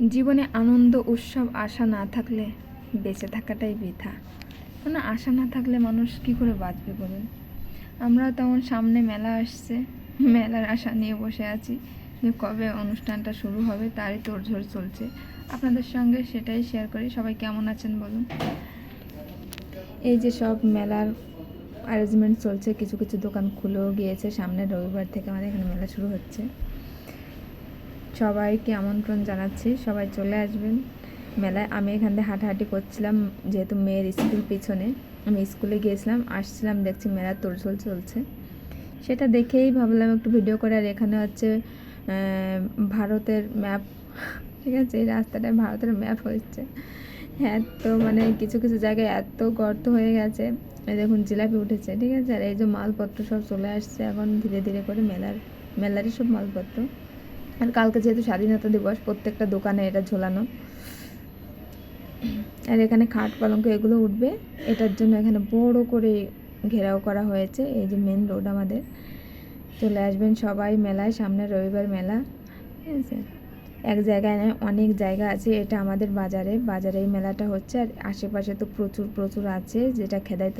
জীবনে আনন্দ উৎসব আশা না থাকলে বেঁচে থাকাটাই বৃথা। মানে আশা না থাকলে মানুষ কি করে বাঁচবে বলুন। আমরা তেমন সামনে মেলা আসছে, মেলার আশা নিয়ে বসে আছি যে কবে অনুষ্ঠানটা শুরু হবে, তারই তোড়জোড় চলছে। আপনাদের সঙ্গে সেটাই শেয়ার করি। সবাই কেমন আছেন বলুন। এই যে সব মেলার অ্যারেঞ্জমেন্ট চলছে, কিছু কিছু দোকান খুলেও গিয়েছে। সামনে রবিবার থেকে আমাদের এখানে মেলা শুরু হচ্ছে। সবাইকে আমন্ত্রণ জানাচ্ছি, সবাই চলে আসবেন মেলায়। আমি এখান থেকে হাঁটাহাঁটি করছিলাম, যেহেতু মেয়ের স্কুল পিছনে। আমি স্কুলে গিয়েছিলাম, আসছিলাম, দেখছি মেলার তোড়জোড় চলছে। সেটা দেখেই ভাবলাম একটু ভিডিও করে। আর এখানে হচ্ছে ভারতের ম্যাপ, ঠিক আছে, এই রাস্তাটায় ভারতের ম্যাপ হচ্ছে। হ্যাঁ, তো মানে কিছু কিছু জায়গায় এত গর্ত হয়ে গেছে। এই দেখুন জিলাপি উঠেছে, ঠিক আছে। আর এই যে মালপত্র সব চলে আসছে এখন ধীরে ধীরে করে মেলারই সব মালপত্র। আর কালকে যেহেতু স্বাধীনতা দিবস, প্রত্যেকটা দোকানে এটা ঝোলানো। আর এখানে খাট পালঙ্ক এগুলো উঠবে, এটার জন্য এখানে বড় করে ঘেরাও করা হয়েছে। এই যে মেন রোড আমাদের। চলে আসবেন সবাই মেলায়, সামনে রবিবার মেলা, ঠিক আছে। এক জায়গায় নয়, অনেক জায়গা আছে। এটা আমাদের বাজারে এই মেলাটা হচ্ছে। আর আশেপাশে তো প্রচুর আছে, যেটা খেদাইতে